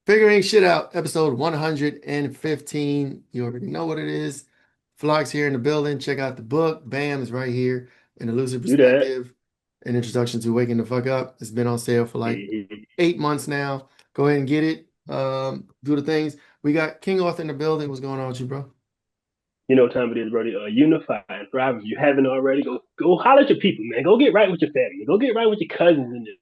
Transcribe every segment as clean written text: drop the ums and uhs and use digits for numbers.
Figuring shit out, episode 115. You already know what it is. Vlogs here in the building. Check out the book. Bam is right here. An elusive Do that. perspective. An introduction to waking the fuck up. It's been on sale for like 8 months now. Go ahead and get it. Do the things. We got King Arthur in the building. What's going on with you, bro? You know what time it is, brother. Unify and thrive. If you haven't already, go holler at your people, man. Go get right with your family. Go get right with your cousins in this.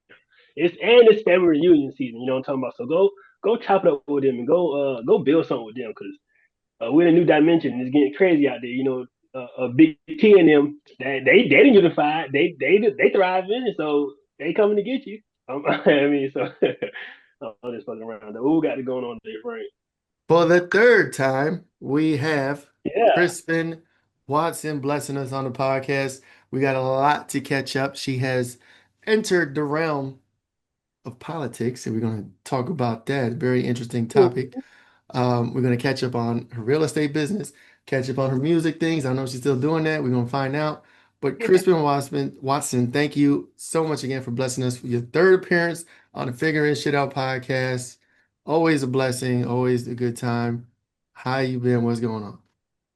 It's family reunion season. You know what I'm talking about. So go chop it up with them and go build something with them because we're in a new dimension. It's getting crazy out there. Big T and them they didn't unify. They thriving, and so they coming to get you. I mean, so I'm just fucking around. What we got it going on there, right? For the third time, we have Yeah. Crispin Watson blessing us on the podcast. We got a lot to catch up. She has entered the realm of politics, and we're going to talk about that. Very interesting topic. We're going to catch up on her real estate business, catch up on her music things. I know she's still doing that. We're going to find out. But Watson, thank you so much again for blessing us for your third appearance on the Figuring Shit Out podcast. Always a blessing, always a good time. How you been? What's going on?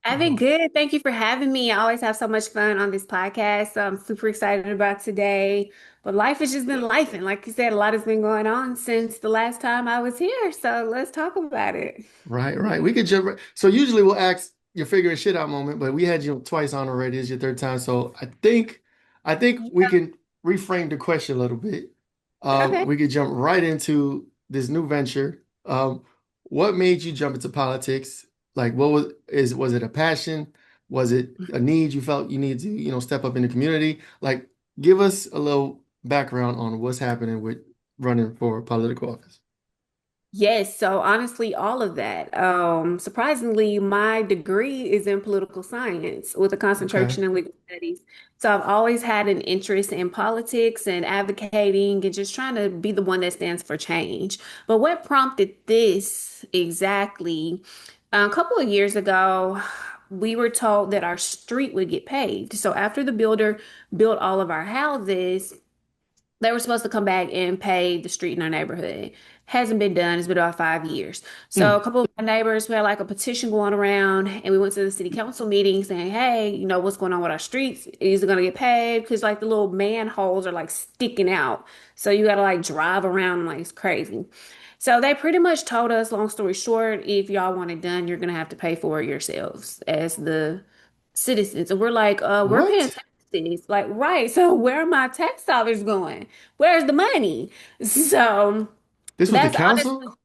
I've been good. Thank you for having me. I always have so much fun on this podcast. So I'm super excited about today. But life has just been life. And like you said, a lot has been going on since the last time I was here. So let's talk about it. Right, right. We could jump right. So usually we'll ask your figuring shit out moment, but we had you twice on already. It's your third time. So I think we can reframe the question a little bit. Okay. We could jump right into this new venture. What made you jump into politics? Like was it a passion? Was it a need you felt you need to, step up in the community? Like give us a little background on what's happening with running for political office. Yes, so honestly, all of that. Surprisingly, my degree is in political science with a Okay. concentration in legal studies. So I've always had an interest in politics and advocating and just trying to be the one that stands for change. But what prompted this exactly? A couple of years ago, we were told that our street would get paved. So after the builder built all of our houses, they were supposed to come back and pay the street in our neighborhood. Hasn't been done. It's been about 5 years. So Hmm. a couple of my neighbors, we had like a petition going around, and we went to the city council meeting saying, "Hey, what's going on with our streets? Is it going to get paved? Because like the little manholes are like sticking out, so you got to like drive around like it's crazy." So they pretty much told us, long story short, if y'all want it done, you're gonna have to pay for it yourselves as the citizens. And we're like, we're paying What? taxes. Like, right. So where are my tax dollars going? Where's the money? So This was the that's honestly, council?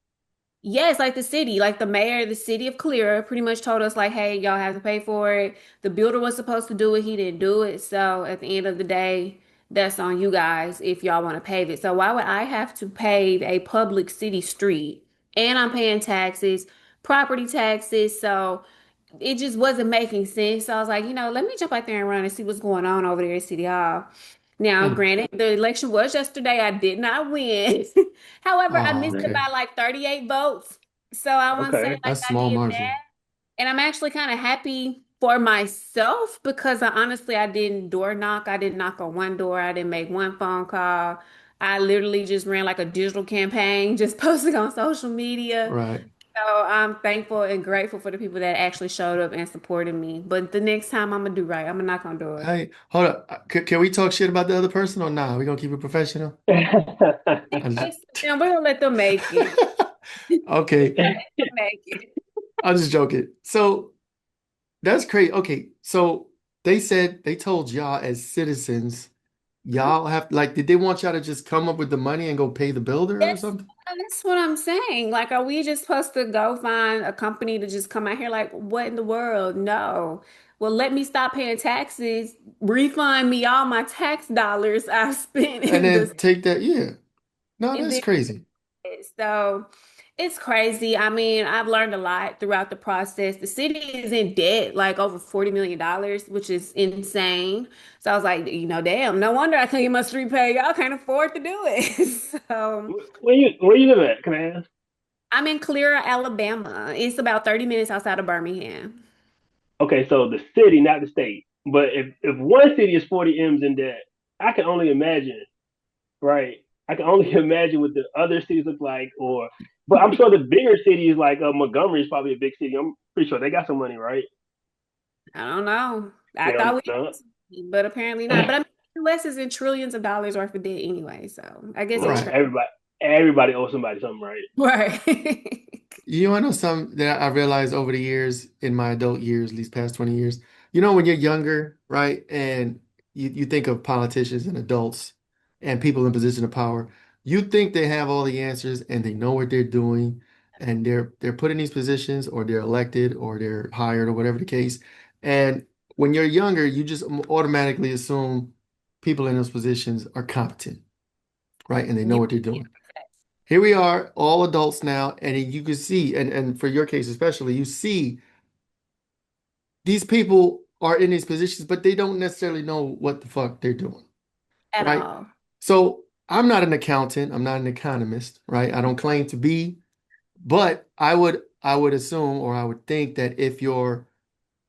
yes, like the city, like the mayor, the city of Clear pretty much told us, like, hey, y'all have to pay for it. The builder was supposed to do it, he didn't do it. So at the end of the day, that's on you guys if y'all want to pave it. So why would I have to pave a public city street? And I'm paying taxes, property taxes. So it just wasn't making sense. So I was like, let me jump out there and run and see what's going on over there at City Hall. Now, Hmm. granted, the election was yesterday. I did not win. However, I Oh, missed it okay. by like 38 votes. So I won't say Okay. like That's I small did that. margin. And I'm actually kind of happy for myself because I didn't door knock. I didn't knock on one door. I didn't make one phone call. I literally just ran like a digital campaign, just posting on social media. Right. So I'm thankful and grateful for the people that actually showed up and supported me. But the next time I'm gonna do right. I'm gonna knock on doors. Hey, hold up. Can we talk shit about the other person or nah? We gonna keep it professional? I just, Now we're gonna let them make it. okay. Let them make it. I'm just joking. So that's crazy. Okay. So they told y'all as citizens, y'all have like, did they want y'all to just come up with the money and go pay the builder or That's something? that's what I'm saying. Like, are we just supposed to go find a company to just come out here? Like, what in the world? No. Well, let me stop paying taxes, refund me all my tax dollars I've spent And in then take that. Yeah. No, in that's this. crazy. So it's crazy. I mean, I've learned a lot throughout the process. The city is in debt, like over $40 million, which is insane. So I was like, damn, no wonder I can't get my street pay. Y'all can't afford to do it. So Where you live at? Can I ask? I'm in Clear, Alabama. It's about 30 minutes outside of Birmingham. Okay, so the city, not the state. But if one city is 40 M's in debt, I can only imagine, right? I can only imagine what the other cities look like, or But I'm sure the bigger cities like Montgomery is probably a big city. I'm pretty sure they got some money, right? I don't know. I You thought we know, had, but apparently not. But I mean, the US is in trillions of dollars worth of debt anyway, so I guess it's Right. true. everybody owes somebody something, right? Right. You want to know something that I realized over the years, in my adult years, these past 20 years? You know, when you're younger, right? And you think of politicians and adults and people in position of power, you think they have all the answers and they know what they're doing and they're put in these positions or they're elected or they're hired or whatever the case. And when you're younger, you just automatically assume people in those positions are competent, right? And they know Yeah. what they're doing. Here we are, all adults now, and you can see, and for your case especially, you see these people are in these positions, but they don't necessarily know what the fuck they're doing, At right? all. So I'm not an accountant, I'm not an economist, right? I don't claim to be, but I would assume or I would think that if you're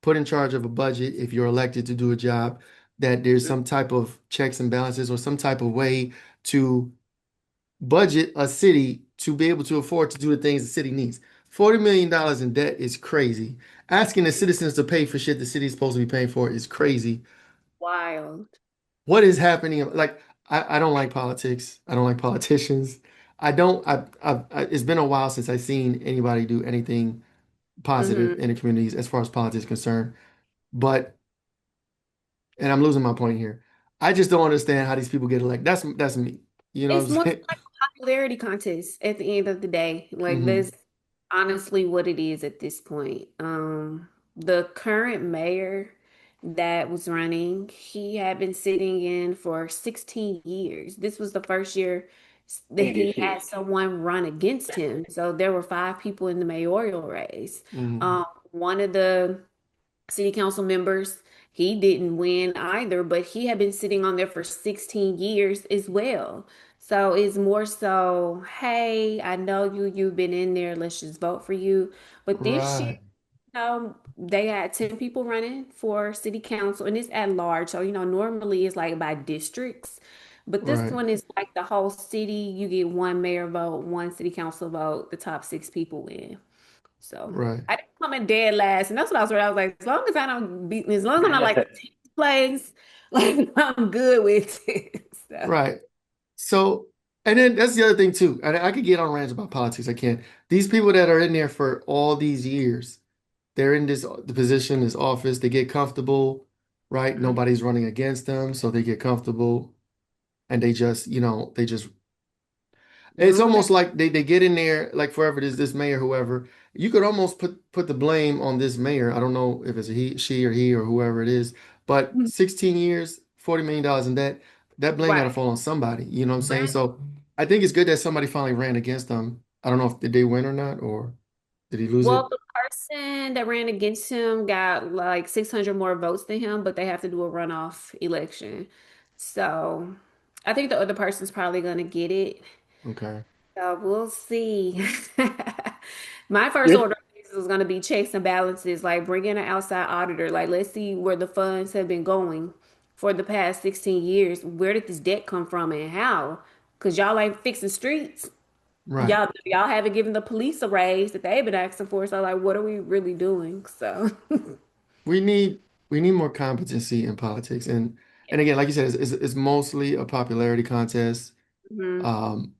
put in charge of a budget, if you're elected to do a job, that there's some type of checks and balances or some type of way to budget a city to be able to afford to do the things the city needs. $40 million in debt is crazy. Asking the citizens to pay for shit the city's supposed to be paying for is crazy. Wild. What is happening? Like, I don't like politics. I don't like politicians. I don't, it's been a while since I've seen anybody do anything Hmm. positive in the communities as far as politics is concerned. But, and I'm losing my point here. I just don't understand how these people get elected. That's me. You know It's what more I'm saying? like a popularity contest at the end of the day. Like Hmm. that's honestly what it is at this point. The current mayor that was running, he had been sitting in for 16 years. This was the first year that Ain't he this had shit? someone run against him. So there were five people in the mayoral race. Hmm. One of the city council members, he didn't win either, but he had been sitting on there for 16 years as well. So it's more so, hey, I know you've been in there, let's just vote for you. But this year, Right, they had 10 people running for city council and it's at large. So, normally it's like by districts. But this right, one is like the whole city. You get one mayor vote, one city council vote, the top six people win. So right. I didn't come in dead last, and that's what I was worried. I was like, as long as I don't beat me, as long as I'm not like 10th place, like I'm good with it. So Right. So, and then that's the other thing too. And I could get on rants about politics. I can't. These people that are in there for all these years, they're in the position, this office, they get comfortable, right? Nobody's running against them, so they get comfortable and they just it's rule that. almost like they get in there, like forever, this mayor, whoever. You could almost put the blame on this mayor. I don't know if it's a he, she, or he, or whoever it is, but 16 years, $40 million in debt, that blame got to Right. fall on somebody. You know what I'm saying? So I think it's good that somebody finally ran against them. I don't know if did they win or not, or did he lose Well, it? the person that ran against him got like 600 more votes than him, but they have to do a runoff election. So I think the other person's probably gonna get it. Okay. So we'll see. My first This order of business was going to be checks and balances, like bring in an outside auditor. Like, let's see where the funds have been going for the past 16 years. Where did this debt come from and how? Because y'all ain't fixing streets. Right. Y'all haven't given the police a raise that they've been asking for. So, like, what are we really doing? So, We need we need more competency in politics, and again, like you said, it's mostly a popularity contest. mhm. Um,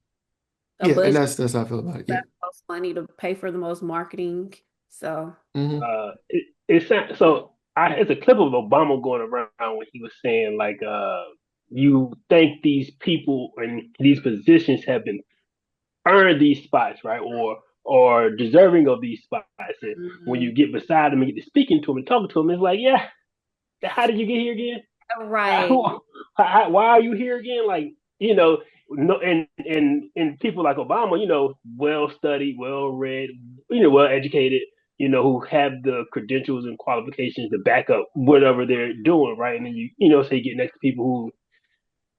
A yeah, and budget that's how I feel about it. Yeah. got the most money to pay for the most marketing. So, Hmm. it's so I it's a clip of Obama going around when he was saying like you think these people in these positions have been earned these spots, right? Or deserving of these spots. And when you mhm. get beside them and get to speaking to them and talking to them, it's like, yeah, how did you get here again? Right. Why are you here again? Like, no, and people like Obama, well studied, well read, well educated, who have the credentials and qualifications to back up whatever they're doing, right? And then say you get next to people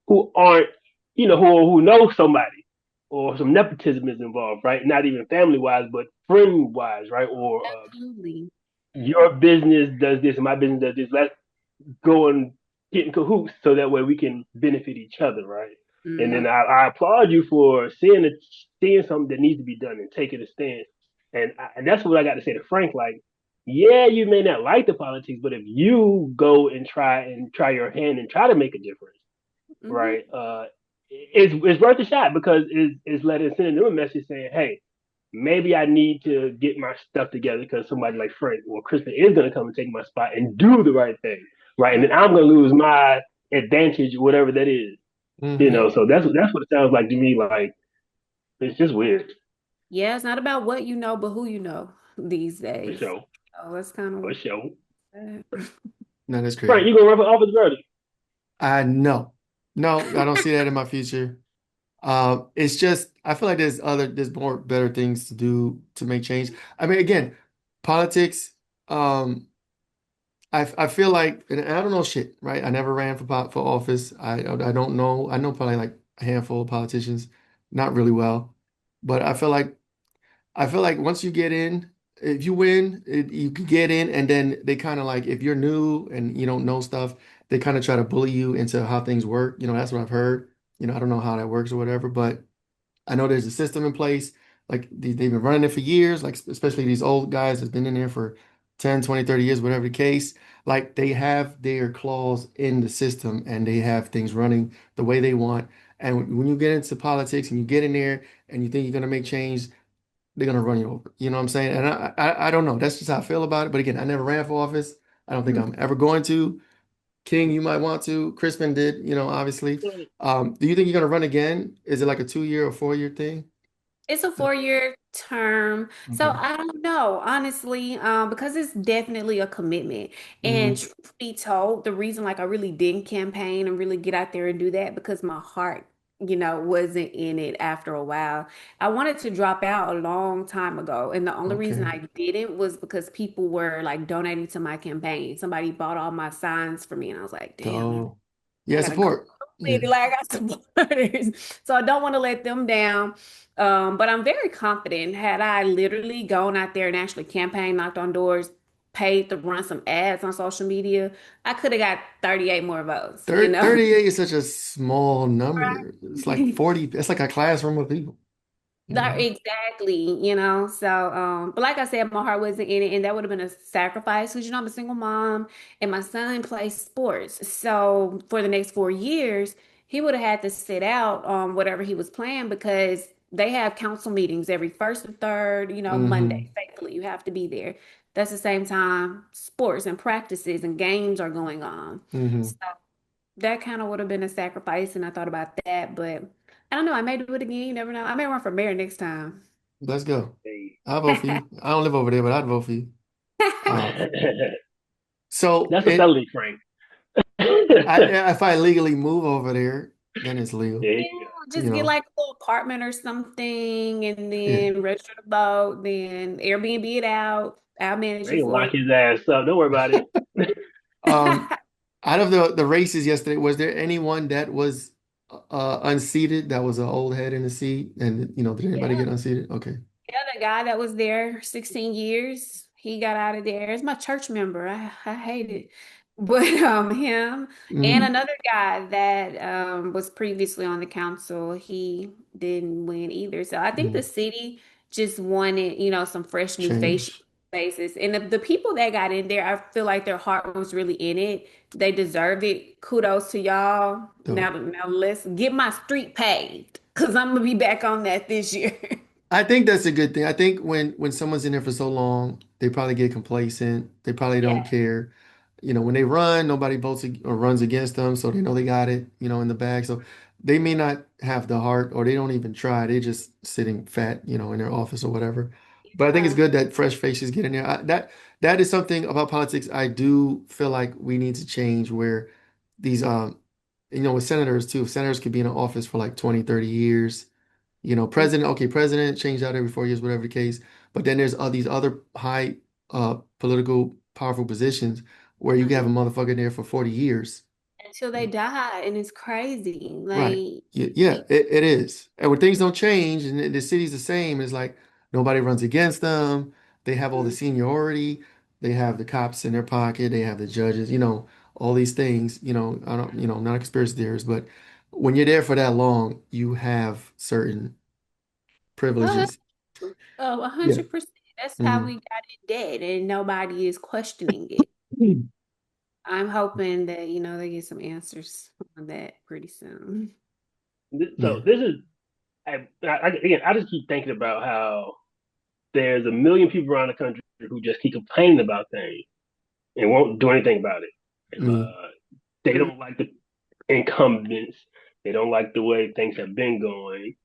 who aren't, who know somebody or some nepotism is involved, right? Not even family wise, but friend wise, right? Or Absolutely. your business does this and my business does this. Let's go and get in cahoots so that way we can benefit each other, right? And then Mhm. I applaud you for seeing something that needs to be done and taking a stand. And that's what I got to say to Frank. Like, yeah, you may not like the politics, but if you go and try your hand and try to make a difference, Hmm. right? It's worth a shot because it's letting sending them a message saying, hey, maybe I need to get my stuff together because somebody like Frank or Crispin is going to come and take my spot and do the right thing, right? And then I'm going to lose my advantage, whatever that is, you Hmm. know. So that's what it sounds like to me. Like it's just weird Yeah, it's not about what you know, but who you know these for days. sure, Oh, that's kind for of sure. sad. No, that's Frank, crazy. you gonna run for office, Brody? I no, no, I don't see that in my future. It's just I feel like there's more better things to do to make change. I mean, again, politics. I feel like, and I don't know shit, right? I never ran for office. I don't know. I know probably like a handful of politicians, not really well, but I feel like once you get in, if you win, you can get in, and then they kind of like if you're new and you don't know stuff, they kind of try to bully you into how things work. That's what I've heard. I don't know how that works or whatever, but I know there's a system in place. Like they've been running it for years, like especially these old guys that's been in there for 10, 20, 30 years, whatever the case. Like they have their claws in the system and they have things running the way they want. And when you get into politics and you get in there and you think you're going to make change, they're going to run you over. You know what I'm saying? And I don't know. That's just how I feel about it. But again, I never ran for office. I don't think I'm ever going to. King, you might want to. Crispin did, obviously. Do you think you're going to run again? Is it like a 2 year or 4 year thing? It's a 4-year term. So Okay. I don't know, honestly, because it's definitely a commitment. And Hmm. truth be told, the reason like I really didn't campaign and really get out there and do that because my heart, wasn't in it after a while. I wanted to drop out a long time ago. And the only reason Okay. I didn't was because people were like donating to my campaign. Somebody bought all my signs for me, and I was like, damn, So, yeah, I gotta go support. with Yeah. it. Like I got supporters. So I don't want to let them down. But I'm very confident had I literally gone out there and actually campaigned, knocked on doors, paid to run some ads on social media, I could have got 38 more votes, 38 is such a small number. It's like 40. It's like a classroom of people, you That know? exactly, So, but like I said, my heart wasn't in it, and that would have been a sacrifice because I'm a single mom, and my son plays sports. So for the next 4 years, he would have had to sit out on whatever he was playing because they have council meetings every first and third, Monday. Hmm. Thankfully, you have to be there. That's the same time sports and practices and games are going on. Hmm. That kind of would have been a sacrifice, and I thought about that, but I don't know. I may do it again. You never know. I may run for mayor next time. Let's go. Hey. I'll vote for you. I don't live over there, but I'd vote for you. Um, so That's a felony, Frank. There if I legally move over there, then it's legal. Yeah, you go. You just get know, like a little apartment or something, and yeah. then register the boat, then Airbnb it out. I'll manage They it can for lock you. his ass up. Don't worry about it. Um, Out of the races yesterday, was there anyone that was unseated that was an old head in the seat? And did anybody Yeah. get unseated? Okay. Yeah, the guy that was there 16 years, he got out of there. It's my church member. I hate it. But him and Hmm. another guy that was previously on the council, he didn't win either. So I think the Hmm. city just wanted, some fresh new Change. faces. And the people that got in there, I feel like their heart was really in it. They deserve it. Kudos to y'all. Now, Dope. now let's get my street paved because I'm gonna be back on that this year. I think that's a good thing. I think when someone's in there for so long, they probably get complacent. They probably don't Yeah. care. When they run, nobody or runs against them, so they know they got it, in the bag. So they may not have the heart, or they don't even try. They're just sitting fat, in their office or whatever. But I think it's Uh, good that fresh faces get in there. That is something about politics I do feel like we need to change where these with senators too. Senators could be in office for like 20, 30 years. President, okay, president changed out every 4 years, whatever the case. But then there's all these other high political powerful positions where you can have a mhm. motherfucker there for 40 years. Until they die, and it's crazy. Right. Like, Yeah, yeah, it is. And when things don't change and the city's the same, it's like nobody runs against them. They have all the mm, seniority. They have the cops in their pocket. They have the judges, all these things, I don't, not a conspiracy theorist, but when you're there for that long, you have certain Uh, privileges. oh, Yeah. 100%. That's how Hmm. we got in debt, and nobody is questioning it. I'm hoping that, they get some answers on that pretty soon. Yeah. So this is again. I just keep thinking about how there's a million people around the country who just keep complaining about things and won't do anything about it. Me. They Mm. don't like the incumbents. They don't like the way things have been going.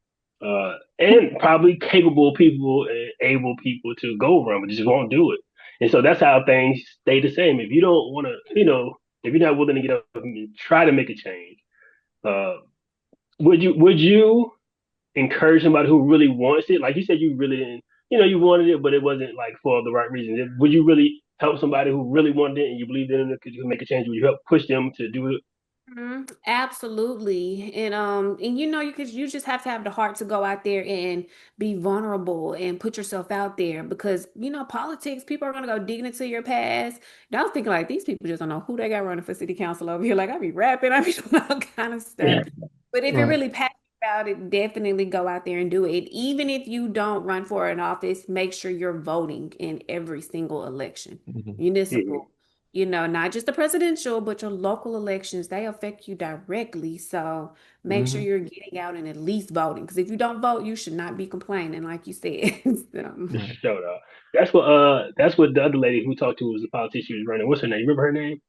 And probably capable people and able people to go around, but just won't do it. And so that's how things stay the same. If you don't want to, if you're not willing to get up and try to make a change, uh, would you encourage somebody who really wants it? Like you said, you really didn't, you wanted it, but it wasn't like for the right reasons. Would you really help somebody who really wanted it and you believed in it, could you make a change? Would you help push them to do it? Absolutely. And you just have to have the heart to go out there and be vulnerable and put yourself out there because politics, people are gonna go digging into your past. And I was thinking like these people just don't know who they got running for city council over here. Like I be rapping, I be doing all kind of stuff. Yeah. But if you're Right. really passionate about it, definitely go out there and do it. Even if you don't run for an office, make sure you're voting in every single election, Hmm. Mhm. municipal, not just the presidential, but your local elections, they affect you directly. So make sure Hmm. you're getting out and at least voting. Because if you don't vote, you should not be complaining, like you said. So, Right. Shut up. That's what the other lady who talked to was the politician she was running. What's her name? You remember her name?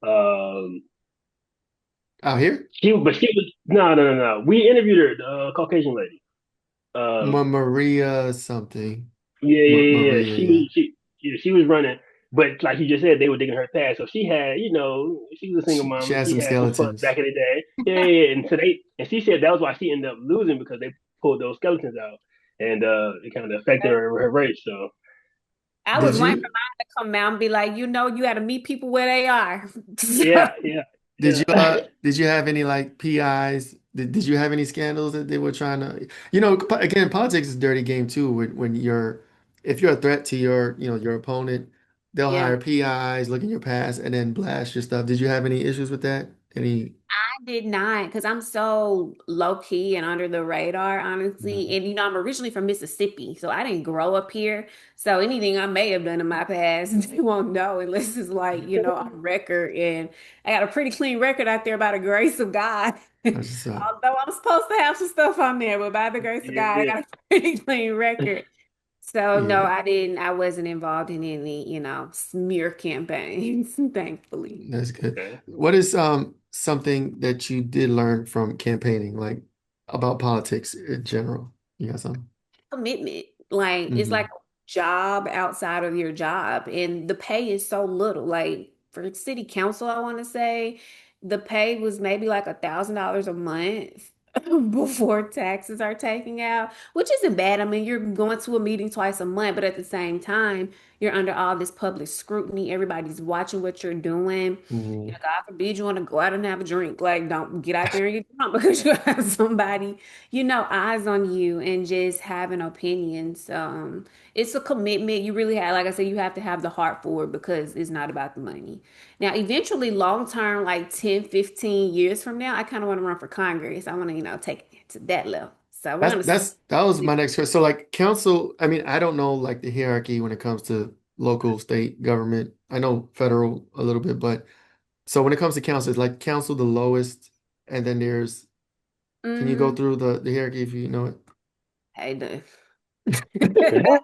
Um, Out here? she was no, no, no, no. We interviewed her, the Caucasian lady. Maria something. Yeah, yeah, yeah, yeah. Maria, yeah. She was running, but like you just said, they were digging her past. So she had, she was a single She mom. has She some had some funds skeletons. back in the day. Yeah, yeah, yeah. And she said that was why she ended up losing because they pulled those skeletons out, and it kind of affected her race. So I was Did waiting for you mine to come out and be like, you got to meet people where they are. So, yeah, yeah, did you yeah. did you have any like PIs? Did you have any scandals that they were trying to, again, politics is a dirty game too when if you're a threat to your opponent, they'll yeah. hire PIs, look in your past, and then blast your stuff. Did you have any issues with that? Any I did not, because I'm so low key and under the radar, honestly. Mhm. And I'm originally from Mississippi, so I didn't grow up here. So anything I may have done in my past, they won't know unless it's like, on record. And I got a pretty clean record out there by the grace of God. That's just Although I'm supposed to have some stuff on there, but by the grace of Yeah, God, I yeah. got a pretty clean record. So no, yeah, I didn't. I wasn't involved in any, smear campaigns, thankfully. that's good. Okay. What is something that you did learn from campaigning, like about politics in general? You got something? Commitment. Like it's like Hmm. a job outside of your job, and the pay is so little. Like for city council, I want to say the pay was maybe like $1,000 a month before taxes are taken out, which isn't bad. I mean, you're going to a meeting twice a month, but at the same time, you're under all this public scrutiny. Everybody's watching what you're doing. Hmm. God forbid you want to go out and have a drink. Like, don't get out there and get drunk because you have somebody, eyes on you and just have an opinion. So, it's a commitment. You really have, like I said, you have to have the heart for it because it's not about the money. Now, eventually, long term, like 10, 15 years from now, I kind of want to run for Congress. I want to, take it to that level. So we're gonna see. That was my next question. So like council, I mean, I don't know like the hierarchy when it comes to local, state government. I know federal a little bit, but so when it comes to council, it's like council the lowest, and then there's can you go Mm-hmm. through the hierarchy if you know it? Hey, dude. Yeah,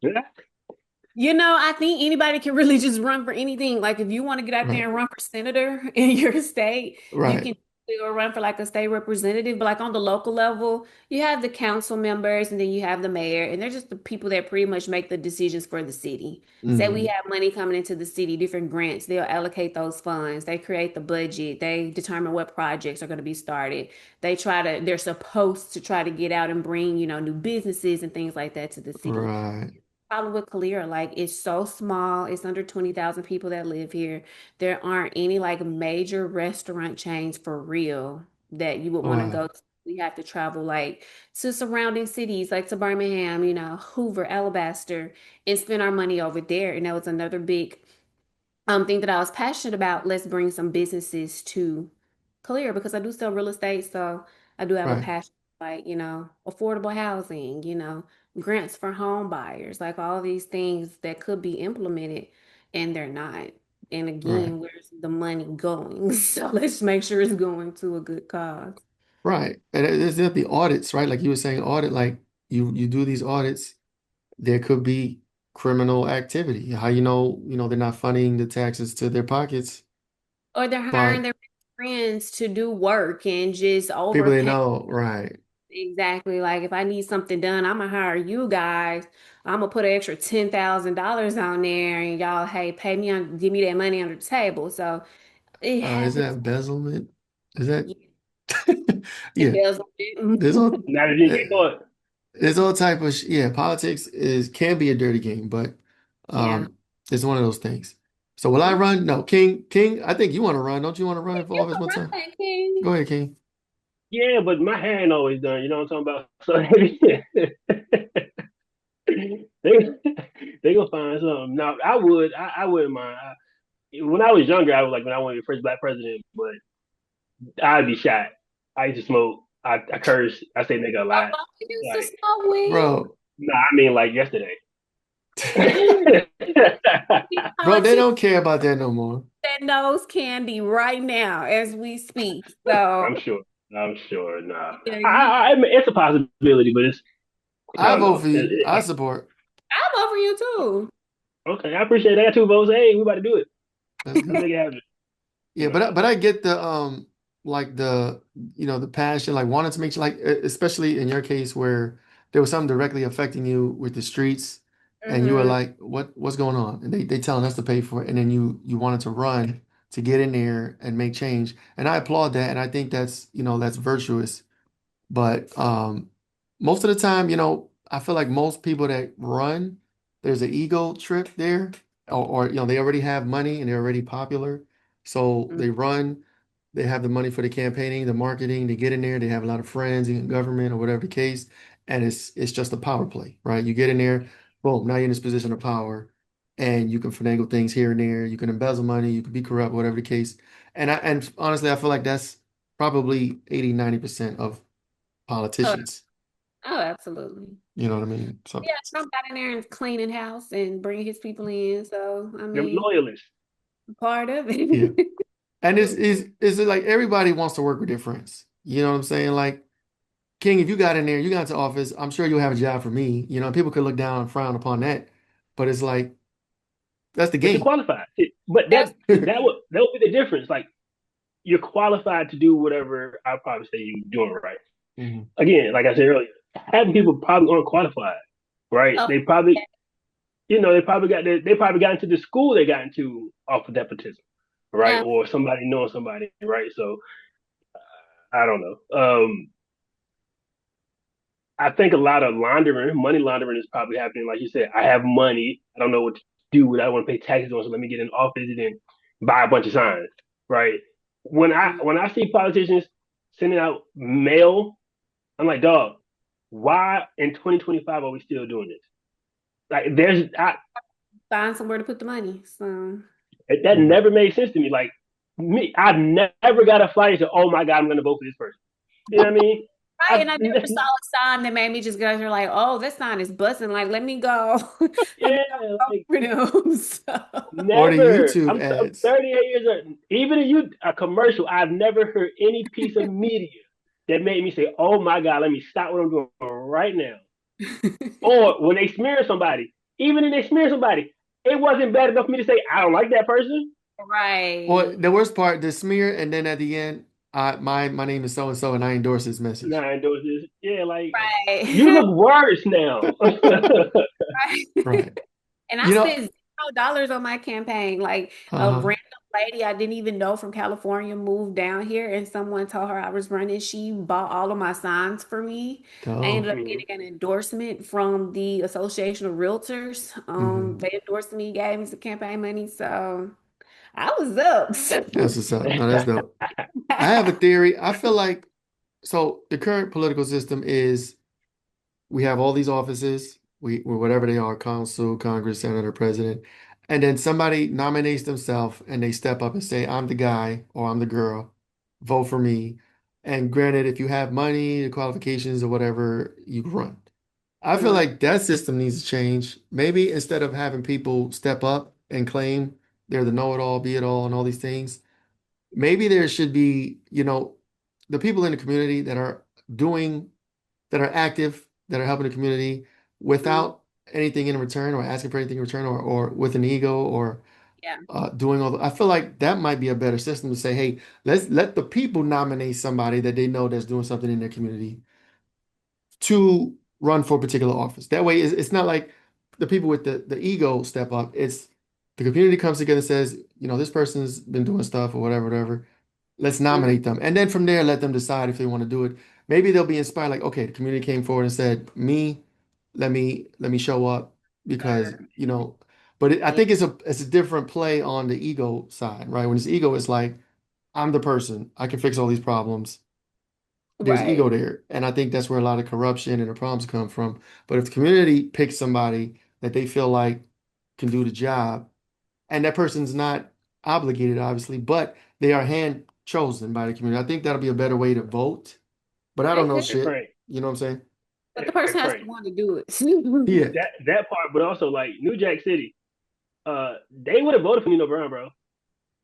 yeah. I think anybody can really just run for anything. Like if you want to get out there Right. and run for senator in your state, you Right. can or run for like a state representative. But like on the local level, you have the council members and then you have the mayor, and they're just the people that pretty much make the decisions for the city. Say we Hmm. have money coming into the city, different grants, they'll allocate those funds. They create the budget. They determine what projects are going to be started. They're supposed to try to get out and bring, new businesses and things like that to the city. Right. Problem with Calera, like it's so small. It's under 20,000 people that live here. There aren't any like major restaurant chains for real that you would want to Wow. go to. We have to travel like to surrounding cities like to Birmingham, Hoover, Alabaster, and spend our money over there. And that was another big thing that I was passionate about. Let's bring some businesses to Calera because I do sell real estate, so I do have a Right. passion. like, affordable housing, grants for home buyers, like all these things that could be implemented and they're not. And Right. again, where's the money going? So let's make sure it's going to a good cause. Right. And there's the audits, right? Like you were saying, audit, like you do these audits, there could be criminal activity. How they're not funding the taxes to their pockets Or they're hiring by their friends to do work and just people they overpay. know, right? Exactly. Like if I need something done, I'm gonna hire you guys. I'm gonna put an extra $10,000 on there, and y'all, hey, pay me on, give me that money under the table. So it Is that happens. embezzlement? Is that Yeah, yeah? embezzlement. There's all Now that you uh, get caught, there's all type of yeah. Politics is can be a dirty game, but Yeah. it's one of those things. So will I Okay. run? No, King. I think you want to run. Don't you want to run for You office can one run time? that, King. Go ahead, King. yeah, but my hair ain't always done. You know what I'm talking about? So they they gonna find something. Now I wouldn't mind. When I was younger, I was like when I wanted to be the first black president, but I'd be shot. I used to smoke. I curse. I say nigga a Oh, lot. you used to Like, smoke weed. Bro, nah, I mean like yesterday. The bro, they politician don't care about that no more. that knows candy right now as we speak. So I'm sure. I'm sure. Nah, yeah, you. I mean, it's a possibility, but it's I I don't vote know. for you. I support. I'm over you too. Okay, I appreciate that. 2 votes. Hey, we about to do it. That's Let's good. make it happen. Yeah, but Nah. I get the like the passion, like wanting to make sure, like especially in your case where there was something directly affecting you with the streets, and you were Hmm. like, what's going on? And they telling us to pay for it, and then you wanted to run to get in there and make change, and I applaud that, and I think that's that's virtuous. But most of the time, I feel like most people that run, there's an ego trip there, or they already have money and they're already popular. So they run, they have the money for the campaigning, the marketing, they get in there, they have a lot of friends in government or whatever the case, and it's just a power play, right? You get in there, boom, now you're in this position of power, and you can finagle things here and there, you can embezzle money, you can be corrupt, whatever the case. And honestly, I feel like that's probably 80-90% of Oh, politicians. oh, absolutely. You know what I mean? So Yeah, Trump got in there and cleaning house and bringing his people in. So, I Them mean, loyalists. part of yeah. it. And it's like everybody wants to work with their friends. You know what I'm saying? Like King, if you got in there, you got into office, I'm sure you'll have a job for me. People could look down and frown upon that. But it's like that's the But you're game. qualified. But that would be the difference. Like you're qualified to do whatever I probably say you're doing right. Mhm. Again, like I said earlier, having people probably unqualified, right? Oh, They probably, they probably got into the school they got into off of nepotism, right? yeah. Or somebody knowing somebody, right? So I don't know. I think a lot of laundering, money laundering is probably happening. Like you said, I have money. I don't know what to do with it. I want to pay taxes on, so let me get in office and then buy a bunch of signs, right? When I see politicians sending out mail, I'm like, dog, why in 2025 are we still doing this? Like, Find somewhere to put the money. So, that Mhm. never made sense to me. Like I've never got a flyer and said, oh my god, I'm going to vote for this person. You know what I mean? right. I've And I never saw a sign that made me just go here like, oh, this sign is busting. Like, let me go. Let me yeah, go like for them. So, Or the never. YouTube I'm ads. 38 years old. Even a commercial, I've never heard any piece of media that made me say, "Oh my God, let me stop what I'm doing right now." Or when they smear somebody, even if they smear somebody, it wasn't bad enough for me to say, "I don't like that person." Or right. the worst part, the smear, and then at the end, my name is so and so, and I endorse this message. Nah, endorse this. Yeah, like you Right. look worse now. Right. Right. And I You know, spent $0 on my campaign. Like a uh-huh. random lady I didn't even know from California moved down here and someone told her I was running. She bought all of my signs for me. I ended Dope. up getting an endorsement from the Association of Realtors. Hmm. They endorsed me, gave me some campaign money. So I was up. That's what's up. No, that's dope. I have a theory. I feel like so the current political system is we have all these offices, or whatever they are, council, Congress, senator, president, and then somebody nominates themselves and they step up and say, I'm the guy or I'm the girl, vote for me. And granted, if you have money, the qualifications or whatever, you can run. I feel Mm, like that system needs to change. Maybe instead of having people step up and claim they're the know-it-all, be-it-all, and all these things, maybe there should be, the people in the community that are doing, that are active, that are helping the community mm, without anything in return or asking for anything in return or with an ego or yeah. doing all the, I feel like that might be a better system to say, hey, let's let the people nominate somebody that they know that's doing something in their community to run for a particular office. That way, it's not like the people with the ego step up. It's the community comes together and says, this person's been doing stuff or whatever, whatever. Let's Mm, nominate them. And then from there, let them decide if they want to do it. Maybe they'll be inspired, like, okay, the community came forward and said, let me show up because, sure. but I Yeah. think it's a different play on the ego side, right? When it's ego, it's like, I'm the person, I can fix all these problems. There's ego Right. there. And I think that's where a lot of corruption and the problems come from. But if the community picks somebody that they feel like can do the job, and that person's not obligated, obviously, but they are hand chosen by the community, I think that'll be a better way to vote. But I don't It know could, Hey shit. Frank, You know what I'm saying? but the hey person has to Frank, want to do it. Yeah. that part, but also like New Jack City, they would have voted for Nino Brown, bro.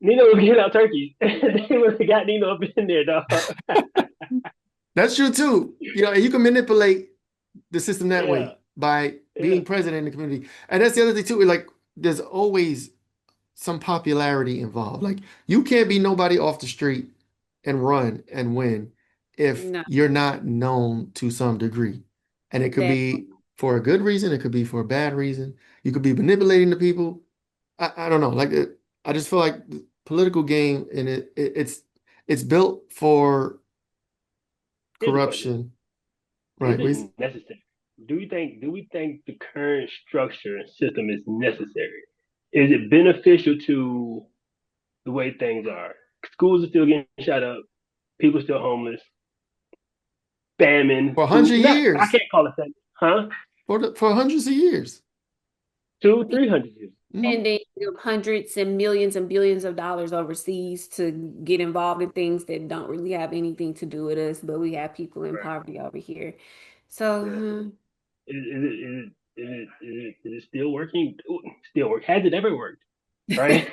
Nino was giving out turkeys. They would have got Nino up in there, dog. That's true too. And you can manipulate the system that Yeah, way by yeah, being present in the community. And that's the other thing too. Like there's always some popularity involved. Like you can't be nobody off the street and run and win if No, you're not known to some degree. And it could that be for a good reason, it could be for a bad reason. You could be manipulating the people. I don't know. I just feel like the political game and it's built for here's a question: corruption. is Right. it necessary? Do we think the current structure and system is necessary? Is it beneficial to the way things are? Schools are still getting shut up. People still homeless. Famine. For Food. 100 Not. I years. can't call it famine. Huh? For hundreds of years. Two, 300 years. Mhm. spending hundreds and millions and billions of dollars overseas to get involved in things that don't really have anything to do with us, but we have people in Right. poverty over here. So, Yeah. Is it still working? Ooh, still work? Has it ever worked? Right?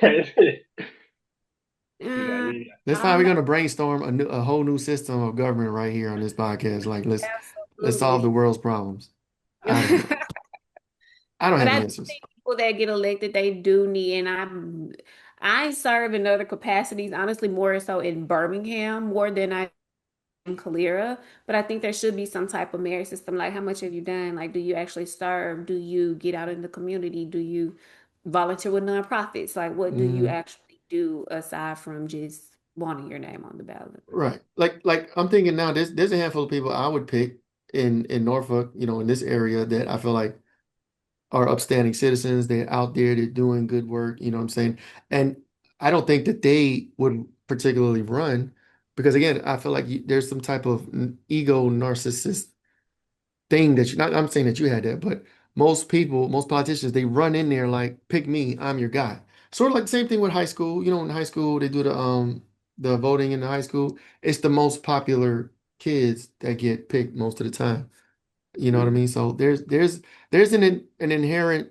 you got uh, me. Next I time don't we're know. gonna brainstorm a whole new system of government right here on this podcast. Like let's solve the Absolutely. world's problems. I don't know. I don't But have I the do answers. think people that get elected, they do need, and I serve in other capacities, honestly, more so in Birmingham, more than I in Calera. But I think there should be some type of merit system. Like, how much have you done? Like, do you actually serve? Do you get out in the community? Do you volunteer with nonprofits? Like, what do you Mm, actually do aside from just wanting your name on the ballot? right. Like I'm thinking now, there's a handful of people I would pick in Norfolk, in this area that I feel like are upstanding citizens. They're out there, they're doing good work, you know what I'm saying? And I don't think that they would particularly run because again, I feel like there's some type of ego narcissist thing that not I'm saying that you had that, but most people, most politicians, they run in there like, pick me, I'm your guy. Sort of like the same thing with high school. In high school they do the voting in the high school. It's the most popular kids that get picked most of the time. You know what I Mm, mean? So there's an inherent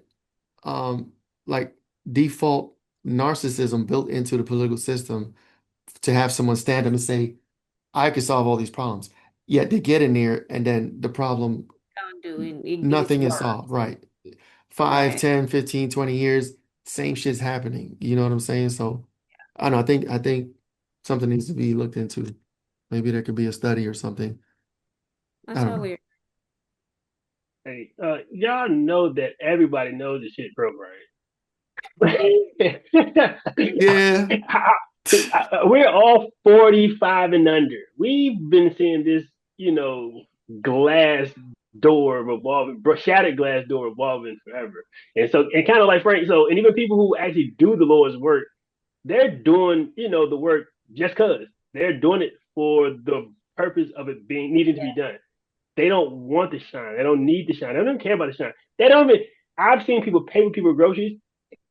um like default narcissism built into the political system to have someone stand up and say, I could solve all these problems. Yet they get in there and then the problem, don't do it. It gets nothing is worse. solved. Right. 5, Right. 10, 15, 20 years, same shit's happening. You know what I'm saying? So I don't know. I think something needs to be looked into. Maybe there could be a study or something. I I don't know. totally Hey, y'all know that everybody knows the shit broke, right? Yeah. We're all 45 and under. We've been seeing this, glass door revolving, shattered glass door revolving forever. And so, and kind of like Frank, so, and even people who actually do the Lord's work, they're doing, the work just cause they're doing it for the purpose of it being needing to be done. They don't want the shine. They don't need the shine. They don't care about the shine. They don't even. I've seen people pay with people groceries,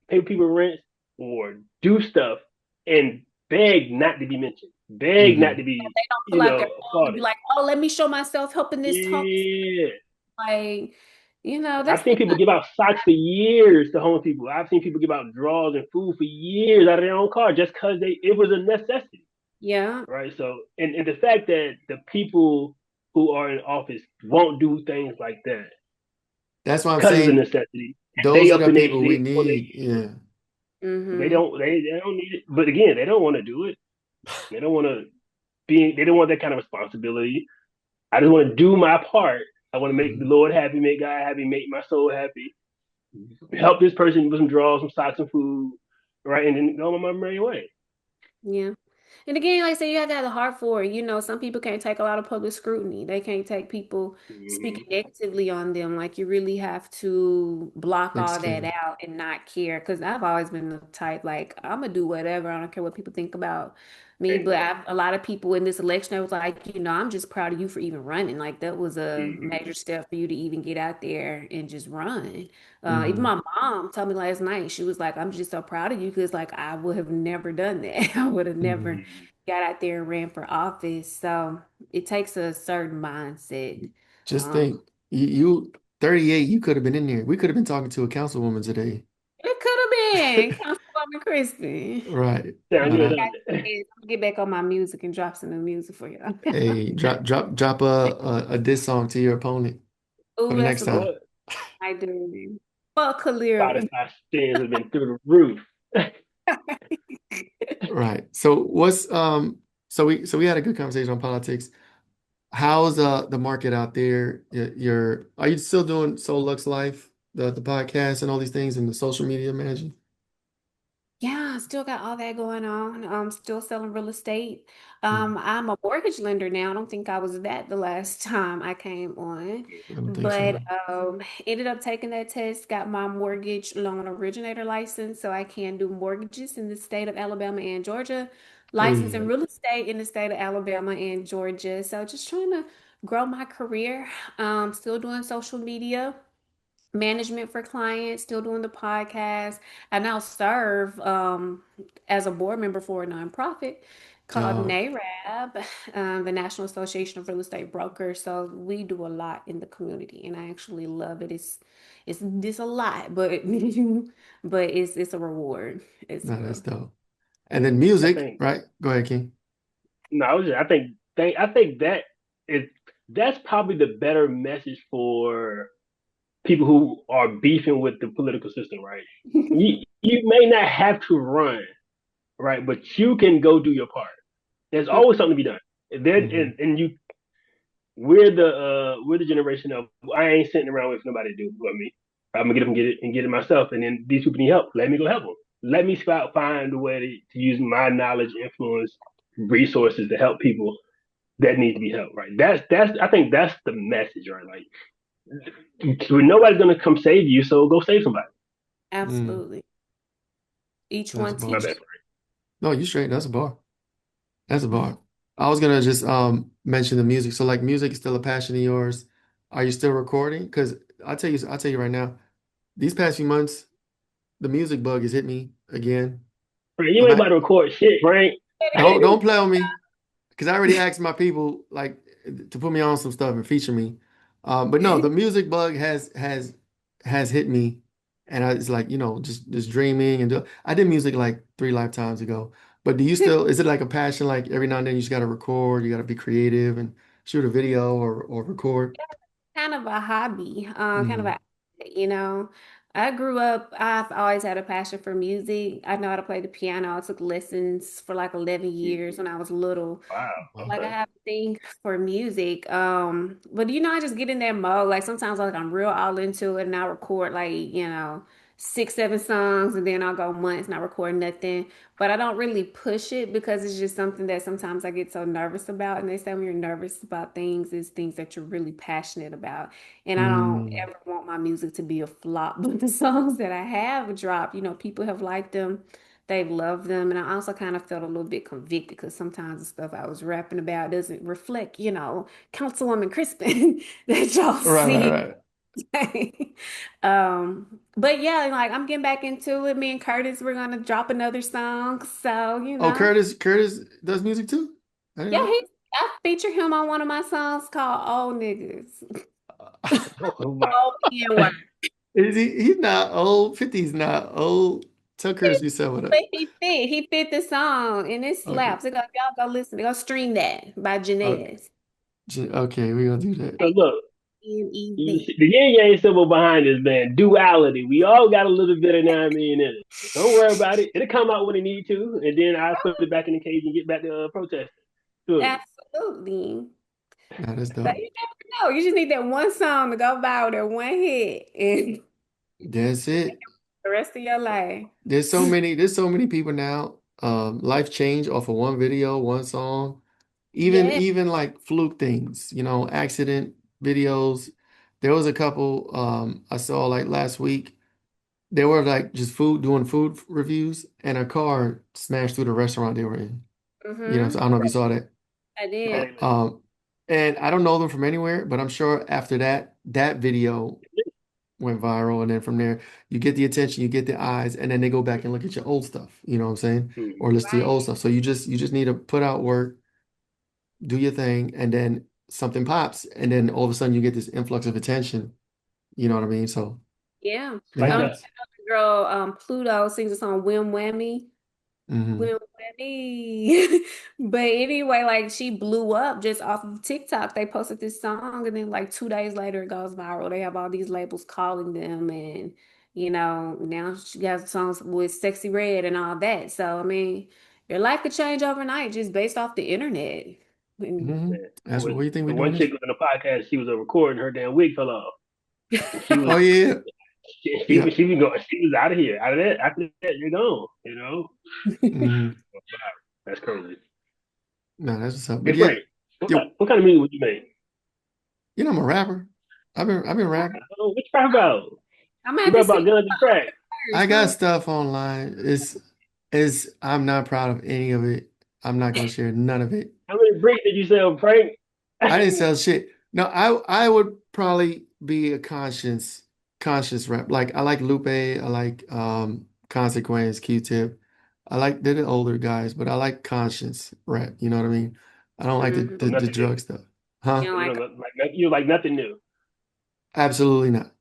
pay with people rent, or do stuff, and beg not to be mentioned, beg not Hmm. to be, They don't pull out their phone and be applauded. like, "Oh, let me show myself helping this talk." Yeah. Like, I've that's seen the people give out socks for years to homeless people. I've seen people give out drawers and food for years out of their own car just because it was a necessity, yeah, right? So, and the fact that the people who are in office won't do things like that That's why I'm because it's a saying necessity, and those they are up the in people we they need. Yeah. mm-hmm, they don't need it. But again, they don't want to do it. They don't want to be. They don't want that kind of responsibility. I just want to do my part. I want to make the Mhm. Lord happy, make God happy, make my soul happy. Help this person with some drawers, some socks, some food, right? And then go on my merry way. yeah. And again, like I said, you have to have the heart for it. Some people can't take a lot of public scrutiny. They can't take people Mm-hmm. speaking negatively on them. Like you really have to block Thick all that skin. out and not care. Because I've always been the type, like, I'm gonna do whatever. I don't care what people think about me. But a lot of people in this election, I was like, I'm just proud of you for even running. Like that was a Mm-hmm. major step for you to even get out there and just run. Even Hmm. my mom told me last night, she was like, I'm just so proud of you because like I would have never done that. I would have never Hmm. Mm-hmm. got out there and ran for office. So it takes a certain mindset. Just Um, think, you 38, you could have been in there. We could have been talking to a councilwoman today. it could have been Councilwoman Crispin. Right. Sound But good, don't it? I'm gonna get back on my music and drop some new music for you. hey, drop a diss song to your opponent for Oh, the that's next a good time. What? one. I do. Fuck Kalir. Spotify stands have been through the roof. Right. So we had a good conversation on politics. How's the market out there? Are you still doing Soul Lux Life, the podcast and all these things and the social media managing? Yeah, I still got all that going on. Still selling real estate. Hmm. I'm a mortgage lender now. I don't think I was that the last time I came on, I don't think but so. ended up taking that test, got my mortgage loan originator license, so I can do mortgages in the state of Alabama and Georgia, license in Hey, real estate in the state of Alabama and Georgia. So just trying to grow my career. Still doing social media management for clients, still doing the podcast. I now serve as a board member for a nonprofit called uh, NARAB, the National Association of Real Estate Brokers. So we do a lot in the community, and I actually love it. It's a lot, but but it's a reward as no, that's well. dope. And then I music, think right? Go ahead, King. no, I think that is that's probably the better message for people who are beefing with the political system, right? You may not have to run, right, but you can go do your part. There's always something to be done. Hmm. And you we're the generation of I ain't sitting around waiting for nobody to do it for me. I'm gonna get up and get it myself. And then these people need help. Let me go help them. Let me find a way to use my knowledge, influence, resources to help people that need to be helped. Right. That's I think that's the message. Right. Like nobody's gonna come save you, so go save somebody. Mm, Absolutely. Each that's a one My bar. teach. bad. No, you straight. That's a bar. That's a bar. I was gonna just mention the music. So like music is still a passion of yours. Are you still recording? Because I'll tell you right now, these past few months, the music bug has hit me again. Frank, you I'm ain't about at, to record shit, Frank. don't play on me. Because I already asked my people like to put me on some stuff and feature me. But no, the music bug has hit me, and it's like just dreaming and I did music like 3 lifetimes ago. But do you still? Is it like a passion? Like every now and then you just got to record, you got to be creative and shoot a video or record. Kind of a hobby, kind of Mm, a, you know, I grew up, I've always had a passion for music. I know how to play the piano. I took lessons for like 11 years when I was little. Wow. wow. Like I Okay. have a thing for music. But I just get in that mode. Like sometimes like I'm real all into it and I record like, 6, 7 songs and then I'll go months not record nothing. But I don't really push it because it's just something that sometimes I get so nervous about. And they say when you're nervous about things, it's things that you're really passionate about. And I don't Mm, ever want my music to be a flop. But the songs that I have dropped, people have liked them. They've loved them. And I also kind of felt a little bit convicted because sometimes the stuff I was rapping about doesn't reflect, Councilwoman Crispin that y'all right, right, see. right. But yeah, like I'm getting back into it. Me and Curtis, we're gonna drop another song. So, Oh, Curtis does music too? I didn't yeah, know. I featured him on one of my songs called Old Niggas. Oh my. OPNY. Is he's not old. 50's not old. Tell Curtis you said what up. But he fit the song and it Okay. slaps. Y'all go listen. Go stream that by Okay, Jennez. okay, we're gonna do that. So look, Jennez. the yin yang symbol behind this man, duality. We all got a little bit of now I mean in it. Don't worry about it. It'll come out when it need to, and then I put it back in the cage and get back to protesting. Good. Absolutely. Nah, that's So dope. you never know. You just need that one song to go viral, that one hit, and That's it. the rest of your life. There's so many people now. Life change off of one video, one song. Even Yeah. even like fluke things, accident videos. There was a couple I saw like last week. They were like just doing food reviews, and a car smashed through the restaurant they were in. So I Mm-hmm. don't know if you saw that. I I did. ain't listen. And I don't know them from anywhere, but I'm sure after that video went viral, and then from there you get the attention, you get the eyes, and then they go back and look at your old stuff. You know what I'm saying? Or Hmm. listen to your old Right. stuff. So you just need to put out work, do your thing, and then something pops, and then all of a sudden you get this influx of attention. You know what I mean? So Yeah. it Like Um, that. happens. girl, Pluto sings a song Wham Whammy. Hmm. Wham Whammy. But anyway, like she blew up just off of TikTok. They posted this song and then like 2 days later it goes viral. They have all these labels calling them and now she got songs with Sexy Red and all that. So I mean, your life could change overnight just based off the internet. And Hmm. Man. That's what you think we're The doing one this. chick was in a podcast. She was recording. Her damn wig fell off, and she was Oh yeah, yeah. she was going. She was out of here. Out of that. After that, you're gone. Hmm. That's crazy. No, that's what's up. Hey But yeah, Frank, yo, what kind of music would you make? I'm a rapper. I've been rapping. What you rap about? I'm gonna You have to rap see about guns and crack. I yours. got stuff online. It's I'm not proud of any of it. I'm not gonna share none of it. How many bricks did you sell, Frank? I didn't sell shit. No, I would probably be a conscious rap. Like I like Lupe, I like Consequence, Q-Tip. They're the older guys, but I like conscious rap, you know what I mean? I don't like the Mhm. the, the Nothing new. drug stuff. Huh? You know, You like know, you like nothing new. Absolutely not.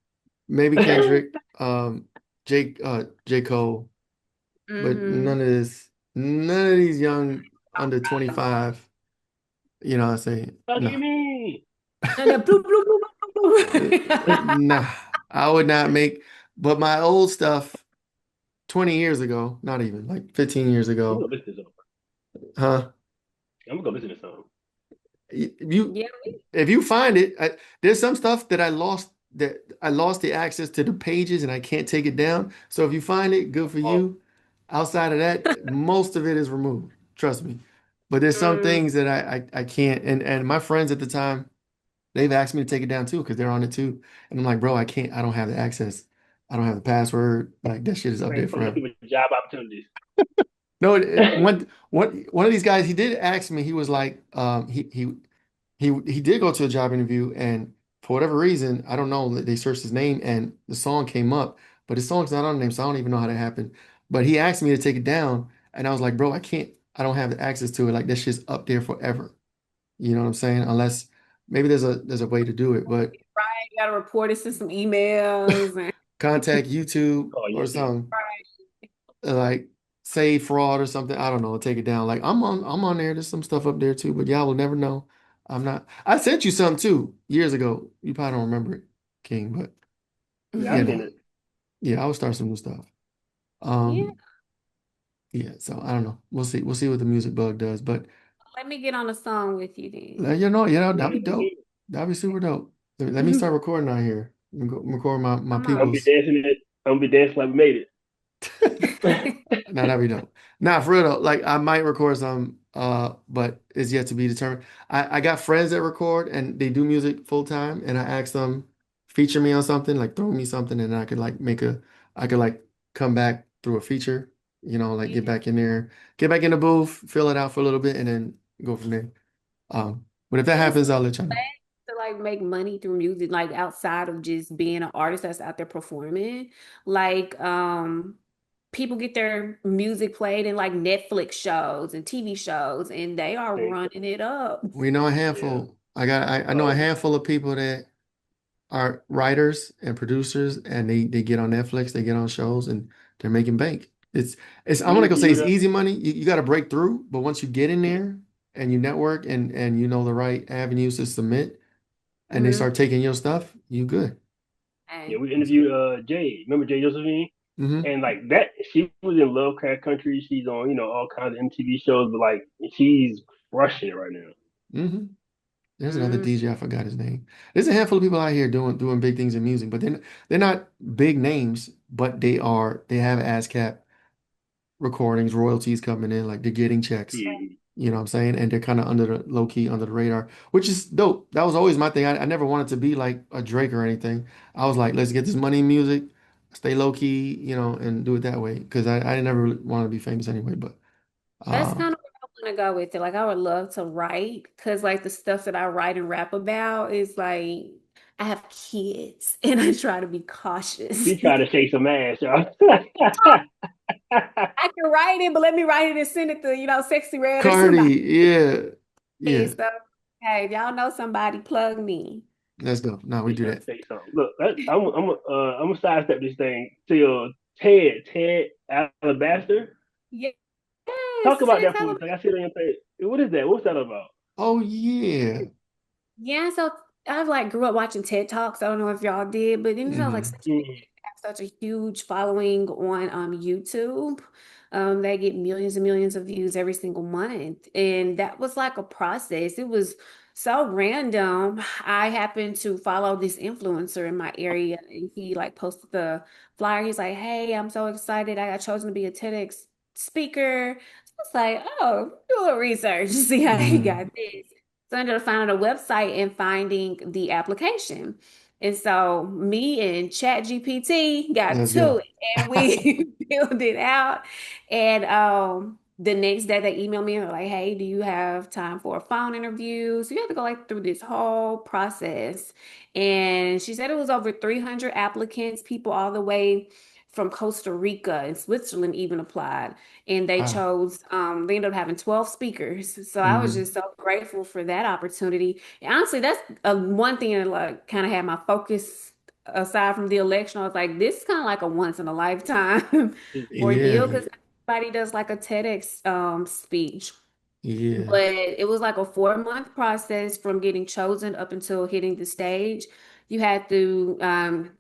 Maybe Kendrick, J. Cole, but mm-hmm. none of these young under 25, you know what I'm saying? Lucky No. me. And then bloop, bloop, bloop, bloop, bloop. Nah, I would not make, but my old stuff 20 years ago, not even like 15 years I'm ago, gonna listen to this song. huh? I'm gonna go listen to this song. You, Yeah. if you find it, there's some stuff that I lost the access to the pages and I can't take it down. So if you find it, good for Oh, you. Outside of that, most of it is removed. Trust me. But there's some Mm, things that I can't, and my friends at the time, they've asked me to take it down too because they're on it too. And I'm like, bro, I can't. I don't have the access. I don't have the password. Like that shit is up there Frank promote forever. people job opportunities. No, one of these guys, he did ask me. He was like, he did go to a job interview, and for whatever reason, I don't know, they searched his name and the song came up, but his song's not on the name, so I don't even know how that happened. But he asked me to take it down, and I was like, bro, I can't. I don't have the access to it. Like that shit's up there forever. You know what I'm saying? Unless maybe there's a way to do it, but right. You gotta report it to some emails and contact YouTube Oh, or YouTube. something. Like say fraud or something. I don't know. Take it down. Like I'm on there. There's some stuff up there too, but y'all will never know. I'm not. I sent you something too years ago. You probably don't remember it, King, but Yeah, I've you seen know, it. yeah, I will start some new stuff. yeah. Um, yeah. So I don't know. We'll see. We'll see what the music bug does. But Let me get on a song with you then. that'd be dope. That'd be super dope. Let me start recording out here. Let me go record my Come I'm gonna on. be peoples. dancing it. I'm gonna be dancing like we made it. Nah, that'd be dope. Nah, for real though. Like I might record some, but it's yet to be determined. I got friends that record and they do music full time, and I asked them feature me on something, like throw me something, and I could like I could like come back through a feature, like Yeah. get back in there, get back in the booth, fill it out for a little bit, and then go from there. But if that Yeah, so happens, I'll let y'all know. like make money through music, like outside of just being an artist that's out there performing. Like, people get their music played in like Netflix shows and TV shows, and they are Thanks. running it up. We know a Yeah. handful. I know a Oh, handful of people that are writers and producers, and they get on Netflix, they get on shows, and they're making bank. It's I'm we not gonna say interviewed it's easy money. You got to break through, but once you get in there and you network and you know the right avenues to submit, and they Hmm. start taking your stuff, you good. yeah, Hey, we interviewed Jay. Remember Jay Josephine? Mm-hmm. And like that, she was in Lovecraft Country. She's on, all kinds of MTV shows, but like she's crushing it right now. Mm-hmm. There's another mm, DJ, I forgot his name. There's a handful of people out here doing big things in music, but they're not big names, but they have ASCAP recordings, royalties coming in, like they're getting checks. Mm. You know what I'm saying? And they're kind of under the low key, under the radar, which is dope. That was always my thing. I never wanted to be like a Drake or anything. I was like, let's get this money in music, stay low key, and do it that way. Because I never really wanted to be famous anyway. But that's uh, kind of where I want to go with it. Like, I would love to write because, like, the stuff that I write and rap about is like, I have kids and I try to be cautious. She tried to shake some ass, y'all. I can write it, but let me write it and send it to, Sexy Red or somebody. Cardi, yeah, yeah, So, hey, if y'all know somebody, plug me. let's go. No, we She do trying to that. say something. Look, I'm gonna sidestep this thing to Ted Alabaster. Yes, Talk about Ted's that for me. Alabama. Like I see it on your page. What is that? What's that about? Oh yeah. Yeah, so I've like grew up watching TED Talks. I don't know if y'all did, but then I was like Hmm. such a huge following on YouTube. They get millions and millions of views every single month. And that was like a process. It was so random. I happened to follow this influencer in my area and he like posted the flyer. He's like, "Hey, I'm so excited. I got chosen to be a TEDx speaker." So I was like, "Oh, do a little research, see how he Hmm. got this." So I ended up finding a website and finding the application. And so me and ChatGPT got Let's to go. it and we filled it out. And the next day they emailed me and were like, "Hey, do you have time for a phone interview?" So you have to go like through this whole process. And she said it was over 300 applicants, people all the way from Costa Rica and Switzerland even applied. And Wow. they ended up having 12 speakers. So I was Hmm. just so grateful for that opportunity. And honestly, that's one thing that like kind of had my focus aside from the election. I was like, this is kind of like a once in a lifetime ordeal Yeah. because everybody does like a TEDx speech. Yeah. But it was like a 4-month process from getting chosen up until hitting the stage. You had to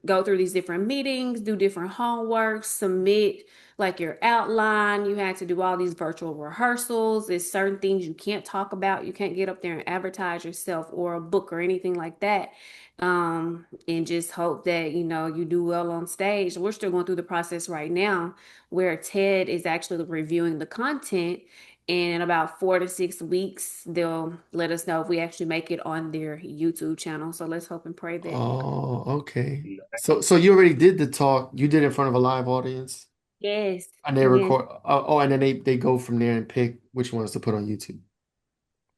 go through these different meetings, do different homework, submit like your outline. You had to do all these virtual rehearsals. There's certain things you can't talk about. You can't get up there and advertise yourself or a book or anything like that. And just hope that, you do well on stage. We're still going through the process right now where TED is actually reviewing the content. And in about 4 to 6 weeks, they'll let us know if we actually make it on their YouTube channel. So let's hope and pray that. Oh, okay. So you already did the talk. You did it in front of a live audience, Yes, and they yes. record. Oh, and then they go from there and pick which ones to put on YouTube.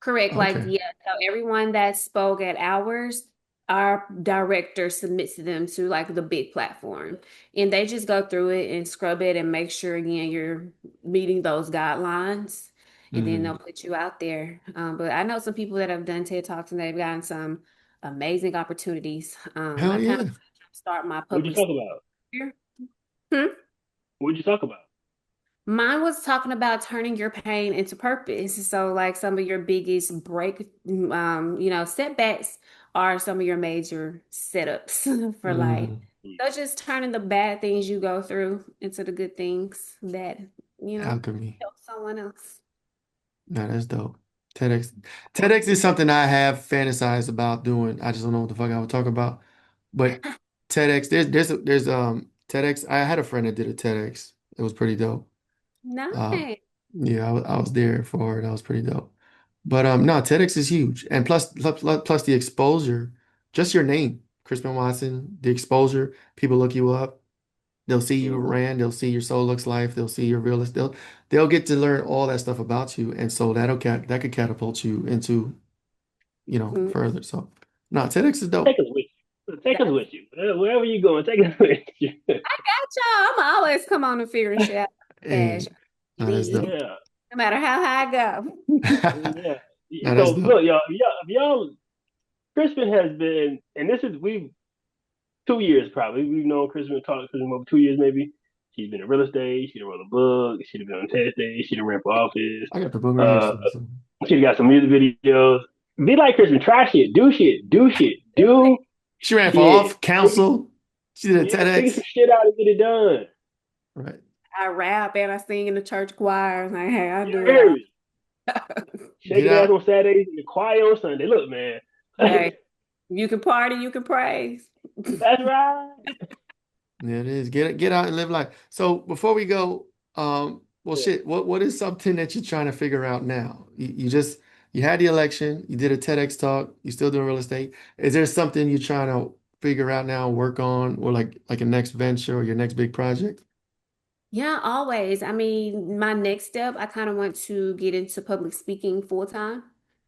Correct. Like, Okay. yeah, so everyone that spoke at ours, our director submits them to like the big platform. And they just go through it and scrub it and make sure again you're meeting those guidelines. And then they'll Hmm. put you out there. But I know some people that have done TED Talks and they've gotten some amazing opportunities. Hell I kind of yeah. start my What'd you public talk about? career. Hmm? What'd you talk about? Mine was talking about turning your pain into purpose. So, like some of your biggest setbacks are some of your major setups for life. Mm. So, just turning the bad things you go through into the good things that, Alchemy. help someone else. No, that's dope. TEDx. TEDx is something I have fantasized about doing. I just don't know what the fuck I would talk about. But TEDx, TEDx. I had a friend that did a TEDx. It was pretty dope. Um, Nice. yeah, I was there for it. That was pretty dope. But no, TEDx is huge, and plus the exposure, just your name, Crispin Watson, the exposure. People look you up. They'll see you Mm-hmm. ran. They'll see your Soul Looks Life. They'll see your realist. They'll get to learn all that stuff about you, and so that could catapult you into Mm. further. So. No, TEDx is Take dope. us with you. Take us That's with you. Wherever you going, take us with you. y'all. I'm always come on and figure shit out Hey, fast. no, that's Leave. dope. Yeah, No matter how high I go. yeah. No, So that's look, dope. y'all, Crispin has been, and this is we 2 years probably. We've known Crispin, talked to Crispin over 2 years maybe. She's been in real estate. She done wrote a book. She done been on TED Stage. She done ran for office. I got the book right here. Uh, So. she got some music videos. Be like Crispin. Try shit. Do shit. Do shit. Do She ran for shit. off council. She did a Yeah, figure some TEDx. shit out and get it done. Right. I rap and I sing in the church choir. Like, hey, I You do it hear all. me? Get Shaking ass out. on Saturdays and the choir on Sunday. Look, man. Hey, you can party, you can praise. That's right. Yeah, it is. Get out and live life. So before we go, well, Yeah. shit, what is something that you're trying to figure out now? You had the election, you did a TEDx talk, you still doing real estate. Is there something you're trying to figure out now, work on, or like a next venture or your next big project? Yeah, always. I mean, my next step, I kind of want to get into public speaking full time.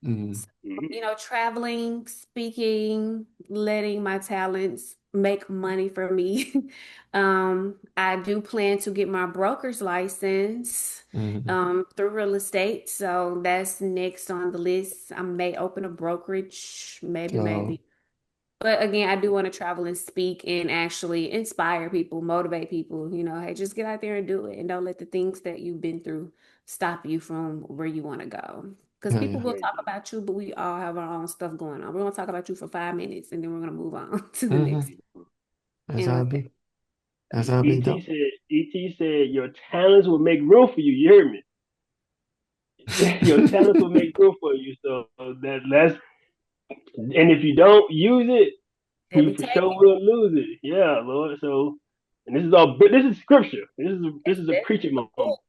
Mm, You know, traveling, speaking, letting my talents make money for me. I do plan to get my broker's license mm, through real estate. So that's next on the list. I may open a brokerage, oh, maybe. But again, I do want to travel and speak and actually inspire people, motivate people, you know, hey, just get out there and do it and don't let the things that you've been through stop you from where you want to go. Because oh people yeah. will talk about you, but we all have our own stuff going on. We're going to talk about you for 5 minutes and then we're going to move on to the Hmm. next That's and how like it that. be. That's how it be ET though. said, ET said, your talents will make room for you. You hear me? Your talents will make room for you. So that's and if you don't use it, They'll you be for taking sure will lose it. Yeah, Lord. So, and this is all. This is scripture. This is a that's preaching in the moment. book.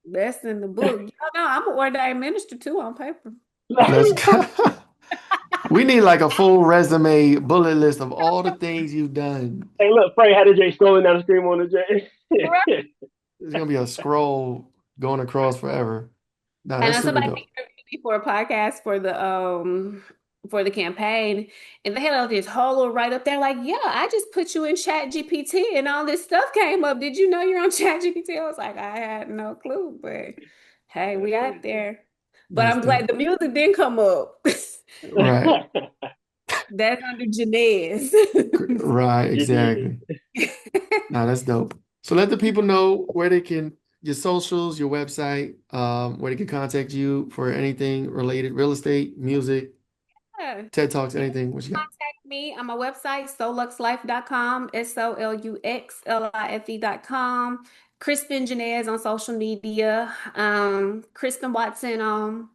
That's in the book. Y'all know I'm an ordained minister too on paper. Let's go. We need like a full resume bullet list of all the things you've done. Hey, look, Frank had a J scrolling down the stream on the J. There's gonna be a scroll going across forever. Nah, I that's know super somebody dope. interviewed me for a podcast for the campaign, and they had all this whole little write up there like, yeah, I just put you in Chat GPT and all this stuff came up. Did you know you're on Chat GPT? I was like, I had no clue, but hey, That's we out crazy. there. But That's I'm glad dope. the music didn't come up. Right. That's under Jennez. Right, Jimmy, exactly. Nah, that's dope. So let the people know where they can your socials, your website, where they can contact you for anything related, real estate, music, Yeah. TED Talks, anything. What you got? Contact me on my website, soluxlife.com, SOLUXLIFE.com. Krispin Jennez on social media, Kristen Watson on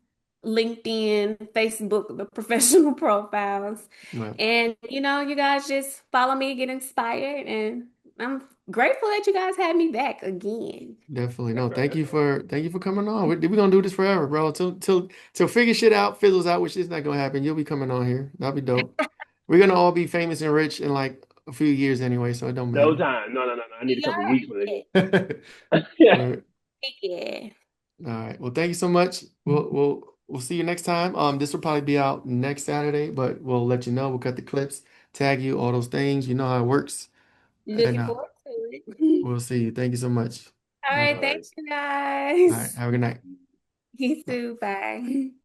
LinkedIn, Facebook, the professional profiles. Right. And you know, you guys just follow me, get inspired, and I'm grateful that you guys had me back again. Definitely. that's No, right. That's right. thank you for coming on. We're gonna do this forever, bro. Till figure shit out, fizzles out, which is not gonna happen. You'll be coming on here. That'll be dope. We're gonna all be famous and rich in like a few years anyway, so it don't No matter. time. No, no, no, no. I need a Y'all couple of weeks, my heard nigga. All Yeah. right. it. Yeah. All right. Well, thank you so much. We'll see you next time. This will probably be out next Saturday, but we'll let you know. We'll cut the clips, tag you, all those things. You know how it works. And Looking forward to it. we'll see you. Thank you so much. All All right, All right. right. thanks you All right. guys. Have a good night. You Bye. too. Bye.